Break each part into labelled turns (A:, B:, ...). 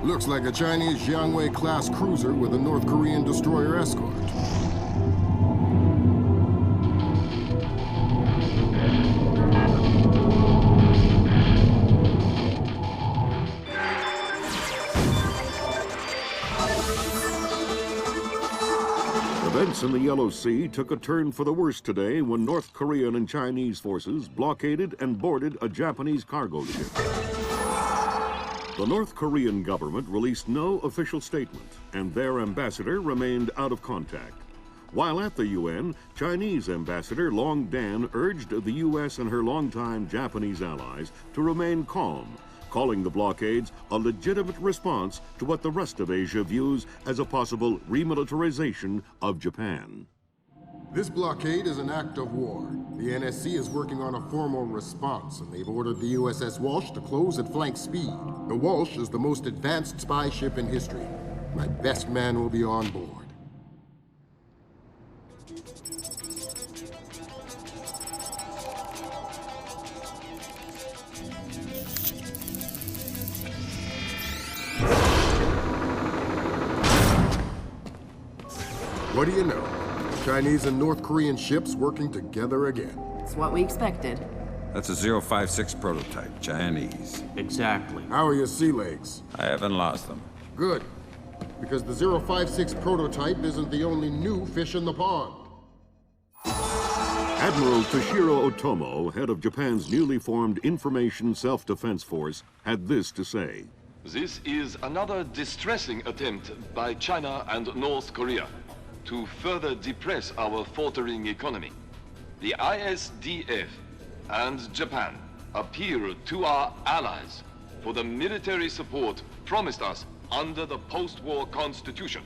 A: Looks like a Chinese Jiangwei-class cruiser with a North Korean destroyer escort. Events in the Yellow Sea took a turn for the worse today when North Korean and Chinese forces blockaded and boarded a Japanese cargo ship. The North Korean government released no official statement, and their ambassador remained out of contact. While at the UN, Chinese Ambassador Long Dan urged the U.S. and her longtime Japanese allies to remain calm, calling the blockades a legitimate response to what the rest of Asia views as a possible remilitarization of Japan. This blockade is an act of war. The NSC is working on a formal response, and they've ordered the USS Walsh to close at flank speed. The Walsh is the most advanced spy ship in history. My best man will be on board. What do you know? Chinese and North Korean ships working together again.
B: It's what we expected.
C: That's a 056 prototype, Chinese.
D: Exactly.
A: How are your sea legs?
C: I haven't lost them.
A: Good. Because the 056 prototype isn't the only new fish in the pond. Admiral Toshiro Otomo, head of Japan's newly formed Information Self-Defense Force, had this to say.
E: This is another distressing attempt by China and North Korea to further depress our faltering economy. The ISDF and Japan appeal to our allies for the military support promised us under the post-war constitution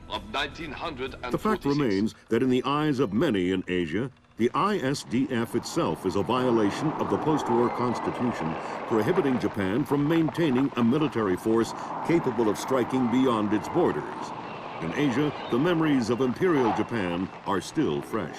E: of 1946.
A: The fact remains that in the eyes of many in Asia, the ISDF itself is a violation of the post-war constitution, prohibiting Japan from maintaining a military force capable of striking beyond its borders. In Asia, the memories of Imperial Japan are still fresh.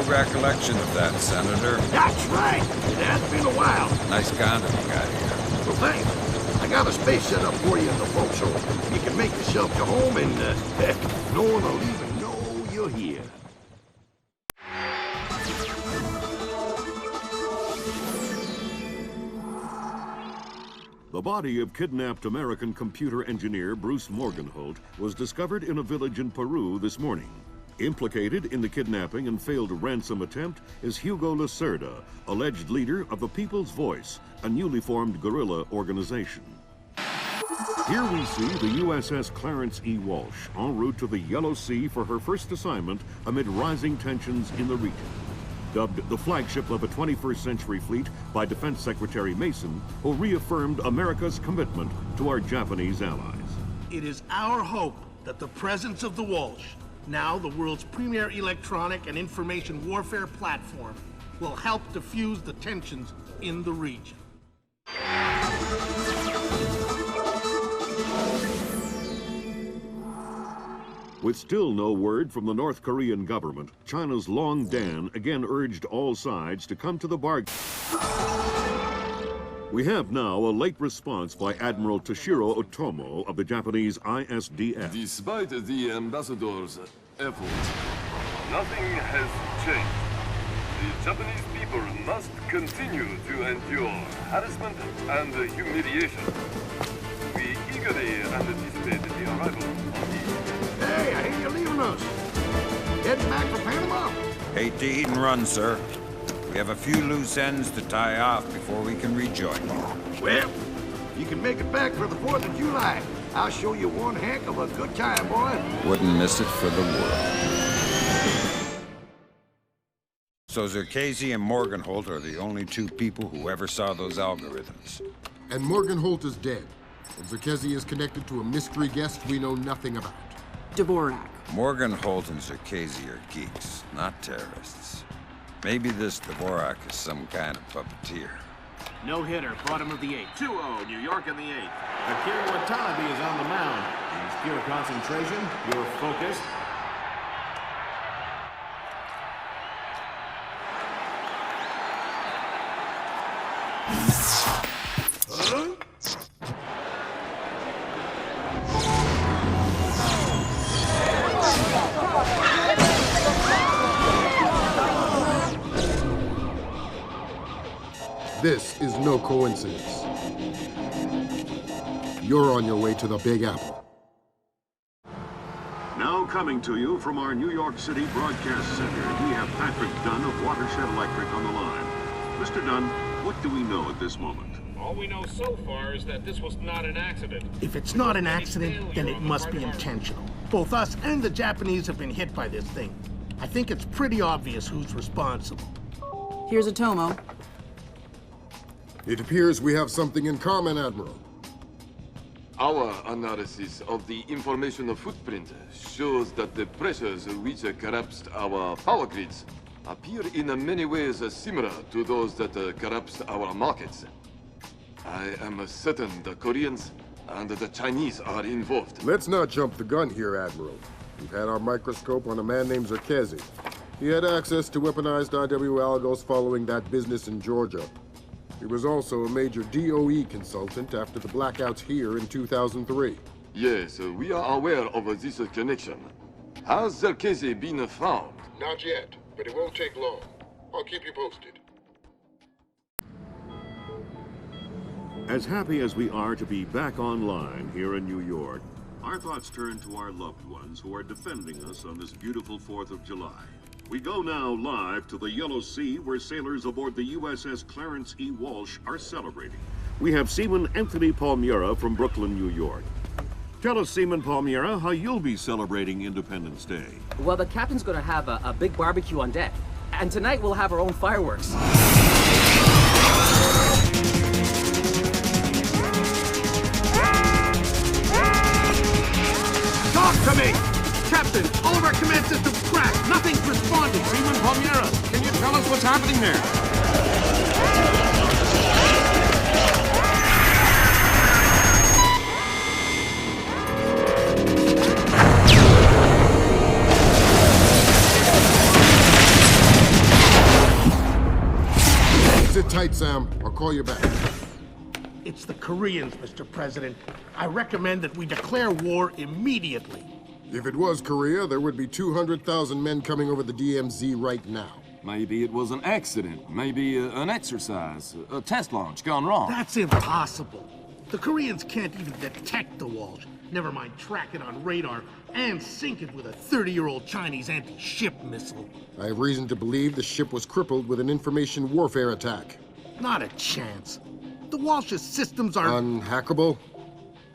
C: Recollection of that, Senator.
D: That's right. It has been a while.
C: Nice condom you got here.
D: Well, thanks. I got a space set up for you in the boat, so you can make yourself to home and no one will even know you're here.
A: The body of kidnapped American computer engineer Bruce Morgenholt was discovered in a village in Peru this morning. Implicated in the kidnapping and failed ransom attempt is Hugo Lacerda, alleged leader of the People's Voice, a newly formed guerrilla organization. Here we see the USS Clarence E. Walsh en route to the Yellow Sea for her first assignment amid rising tensions in the region. Dubbed the flagship of a 21st century fleet by Defense Secretary Mason, who reaffirmed America's commitment to our Japanese allies.
F: It is our hope that the presence of the Walsh, now the world's premier electronic and information warfare platform, will help diffuse the tensions in the region.
A: With still no word from the North Korean government, China's Long Dan again urged all sides to come to the bargain. We have now a late response by Admiral Toshiro Otomo of the Japanese ISDF.
E: Despite the ambassador's efforts, nothing has changed. The Japanese people must continue to endure harassment and humiliation. We eagerly anticipate the arrival of the...
D: Hey, I hear you're leaving us. Heading back for Panama?
C: Hate to eat and run, sir. We have a few loose ends to tie off before we can rejoin you.
D: Well, you can make it back for the 4th of July. I'll show you one heck of a good time, boy.
C: Wouldn't miss it for the world. So Zerkesi and Morgenholt are the only two people who ever saw those algorithms.
B: And Morgenholt is dead. And Zerkesi is connected to a mystery guest we know nothing about.
G: Dvorak.
C: Morgenholt and Zerkesi are geeks, not terrorists. Maybe this Dvorak is some kind of puppeteer.
H: No hitter, bottom of the 8th. 2-0, New York in the 8th. Akira Watanabe is on the mound. He's pure concentration, pure focus.
B: This is no coincidence. You're on your way to the Big Apple.
A: Now coming to you from our New York City broadcast center, we have Patrick Dunn of Watershed Electric on the line. Mr. Dunn, what do we know at this moment?
I: All we know so far is that this was not an accident.
F: If it's not an accident, then it must be intentional. Both us and the Japanese have been hit by this thing. I think it's pretty obvious who's responsible.
G: Here's a Tomo.
B: It appears we have something in common, Admiral.
E: Our analysis of the information footprint shows that the pressures which collapsed our power grids appear in many ways similar to those that collapsed our markets. I am certain the Koreans and the Chinese are involved.
B: Let's not jump the gun here, Admiral. We've had our microscope on a man named Zerkesi. He had access to weaponized IW algos following that business in Georgia. He was also a major DOE consultant after the blackouts here in 2003.
E: Yes, we are aware of this connection. Has Zerkesi been found?
B: Not yet, but it won't take long. I'll keep you posted.
A: As happy as we are to be back online here in New York, our thoughts turn to our loved ones who are defending us on this beautiful 4th of July. We go now live to the Yellow Sea, where sailors aboard the USS Clarence E. Walsh are celebrating. We have Seaman Anthony Palmiera from Brooklyn, New York. Tell us, Seaman Palmiera, how you'll be celebrating Independence Day.
J: Well, the captain's gonna have a big barbecue on deck. And tonight we'll have our own fireworks.
F: Talk to me! Captain, all of our command systems crashed. Nothing's responding.
H: Seaman Palmiera, can you tell us what's happening there?
B: Sit tight, Sam. I'll call you back.
F: It's the Koreans, Mr. President. I recommend that we declare war immediately.
B: If it was Korea, there would be 200,000 men coming over the DMZ right now.
H: Maybe it was an accident. Maybe an exercise. A test launch gone wrong.
F: That's impossible. The Koreans can't even detect the Walsh. Never mind track it on radar and sink it with a 30-year-old Chinese anti-ship missile.
B: I have reason to believe the ship was crippled with an information warfare attack.
F: Not a chance. The Walsh's systems are...
B: Unhackable?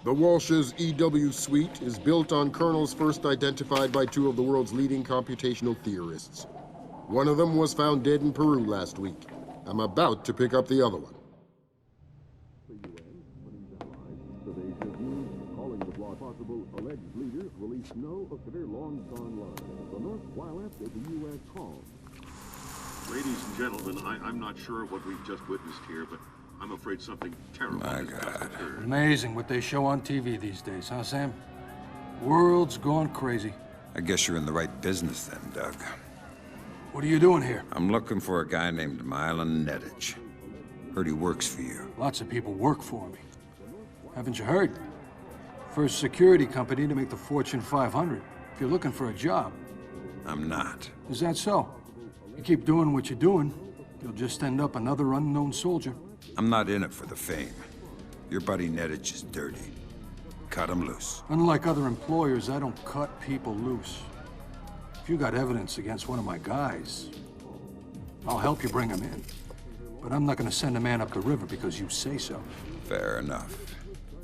B: The Walsh's EW suite is built on kernels first identified by two of the world's leading computational theorists. One of them was found dead in Peru last week. I'm about to pick up the other one.
A: Calling the possible alleged leader released no of their long-gone line. The North while after the U.S. called. Ladies and gentlemen, I'm not sure what we've just witnessed here, but I'm afraid something terrible has just occurred.
K: Amazing what they show on TV these days, huh, Sam? World's gone crazy.
C: I guess you're in the right business then, Doug.
K: What are you doing here?
C: I'm looking for a guy named Milan Nedich. Heard he works for you.
K: Lots of people work for me. Haven't you heard? First security company to make the Fortune 500. If you're looking for a job.
C: I'm not.
K: Is that so? You keep doing what you're doing, you'll just end up another unknown soldier.
C: I'm not in it for the fame. Your buddy Nettich is dirty. Cut him loose.
K: Unlike other employers, I don't cut people loose. If you got evidence against one of my guys, I'll help you bring him in. But I'm not gonna send a man up the river because you say so.
C: Fair enough.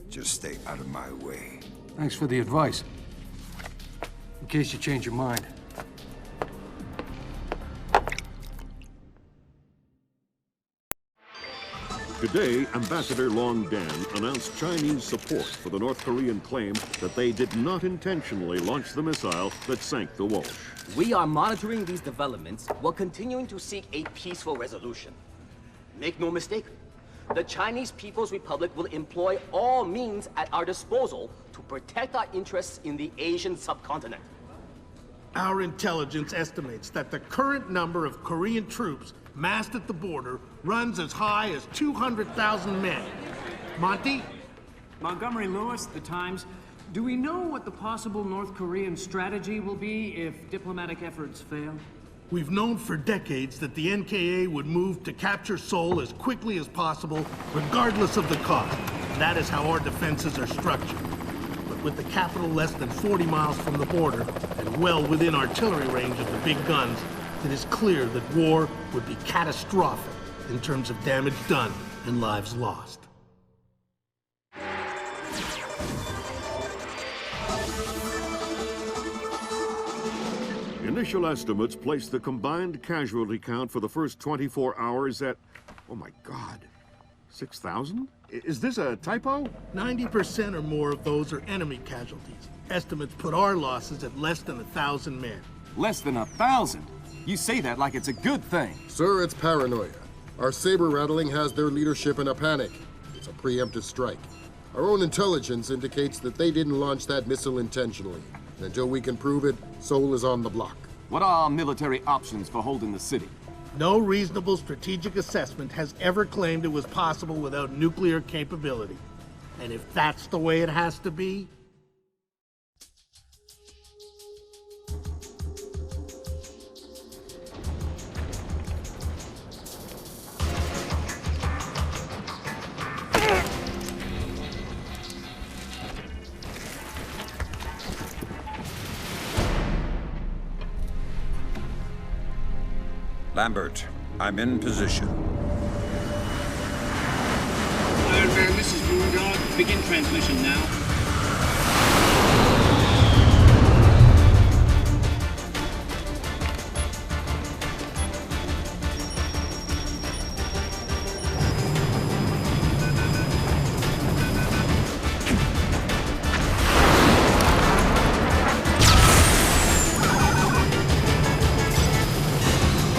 C: Just stay out of my way.
K: Thanks for the advice. In case you change your mind.
A: Today, Ambassador Long Dan announced Chinese support for the North Korean claim that they did not intentionally launch the missile that sank the Walsh.
J: We are monitoring these developments while continuing to seek a peaceful resolution. Make no mistake, the Chinese People's Republic will employ all means at our disposal to protect our interests in the Asian subcontinent.
F: Our intelligence estimates that the current number of Korean troops massed at the border runs as high as 200,000 men. Monty?
L: Montgomery Lewis, The Times. Do we know what the possible North Korean strategy will be if diplomatic efforts fail?
F: We've known for decades that the NKA would move to capture Seoul as quickly as possible, regardless of the cost. That is how our defenses are structured. But with the capital less than 40 miles from the border, and well within artillery range of the big guns, it is clear that war would be catastrophic in terms of damage done and lives lost.
A: Initial estimates place the combined casualty count for the first 24 hours at, oh my God, 6,000? Is this a typo?
F: 90% or more of those are enemy casualties. Estimates put our losses at less than 1,000 men.
M: Less than 1,000? You say that like it's a good thing.
B: Sir, it's paranoia. Our saber rattling has their leadership in a panic. It's a preemptive strike. Our own intelligence indicates that they didn't launch that missile intentionally. And until we can prove it, Seoul is on the block.
M: What are our military options for holding the city?
F: No reasonable strategic assessment has ever claimed it was possible without nuclear capability. And if that's the way it has to be,
C: Lambert, I'm in position.
L: Iron Man, this is Moondog. Begin transmission now.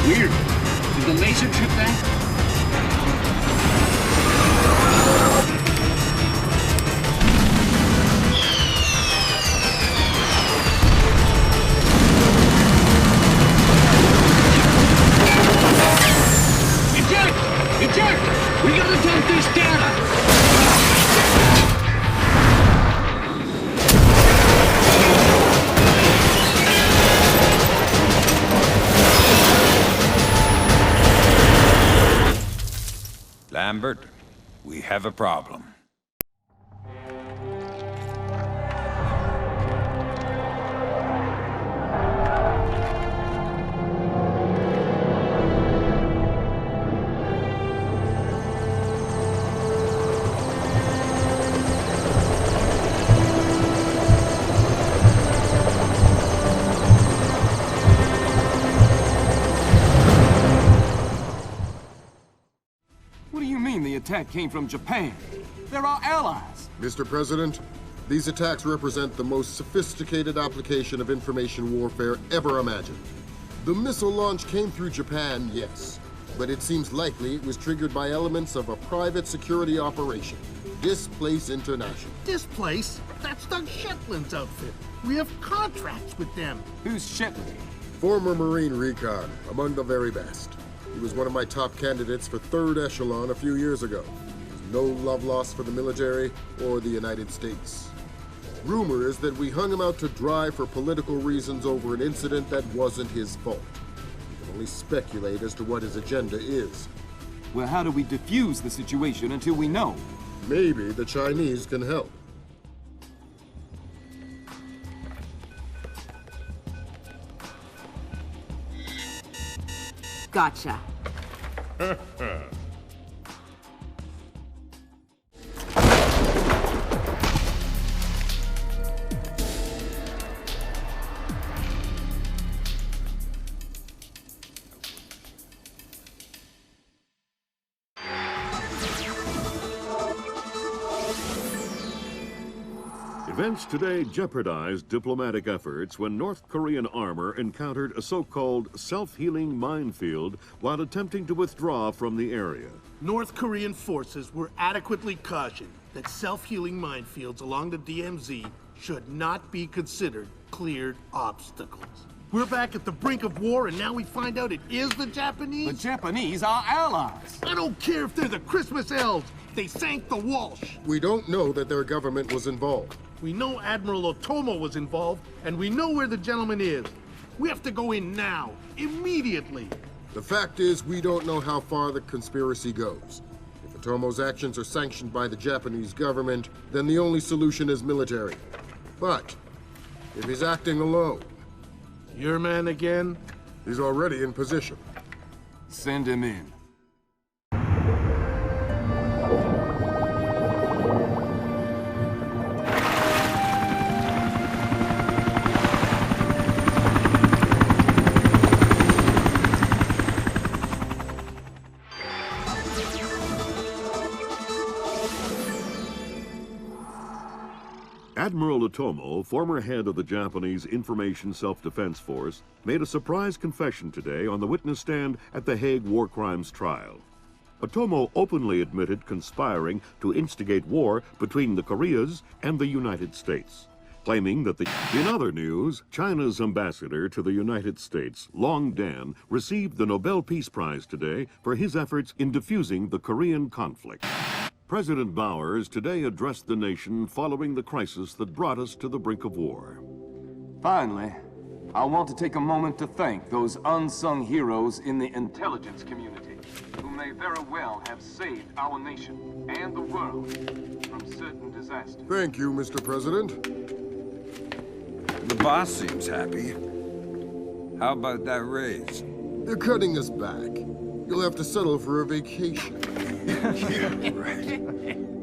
L: Weird. Did the laser trip that? Eject! Eject! We gotta dump this data!
C: Lambert, we have a problem.
M: The attack came from Japan. They're our allies.
B: Mr. President, these attacks represent the most sophisticated application of information warfare ever imagined. The missile launch came through Japan, yes, but it seems likely it was triggered by elements of a private security operation. Displace International.
F: Displace? That's Doug Shetland's outfit. We have contracts with them.
M: Who's Shetland?
B: Former Marine recon, among the very best. He was one of my top candidates for Third Echelon a few years ago. There's no love lost for the military or the United States. Rumor is that we hung him out to dry for political reasons over an incident that wasn't his fault. We can only speculate as to what his agenda is.
M: Well, how do we defuse the situation until we know?
B: Maybe the Chinese can help.
G: Gotcha.
A: Events today jeopardized diplomatic efforts when North Korean armor encountered a so-called self-healing minefield while attempting to withdraw from the area.
F: North Korean forces were adequately cautioned that self-healing minefields along the DMZ should not be considered cleared obstacles. We're back at the brink of war, and now we find out it is the Japanese?
M: The Japanese are allies.
F: I don't care if they're the Christmas elves. They sank the Walsh.
B: We don't know that their government was involved.
F: We know Admiral Otomo was involved, and we know where the gentleman is. We have to go in now, immediately.
B: The fact is, we don't know how far the conspiracy goes. If Otomo's actions are sanctioned by the Japanese government, then the only solution is military. But if he's acting alone...
F: Your man again?
B: He's already in position.
M: Send him in.
A: Admiral Otomo, former head of the Japanese Information Self-Defense Force, made a surprise confession today on the witness stand at the Hague War Crimes trial. Otomo openly admitted conspiring to instigate war between the Koreas and the United States, claiming that In other news, China's ambassador to the United States, Long Dan, received the Nobel Peace Prize today for his efforts in defusing the Korean conflict. President Bowers today addressed the nation following the crisis that brought us to the brink of war.
M: Finally, I want to take a moment to thank those unsung heroes in the intelligence community who may very well have saved our nation and the world from certain disaster.
B: Thank you, Mr. President.
C: The boss seems happy. How about that raise?
B: They're cutting us back. You'll have to settle for a vacation.
C: Yeah, right.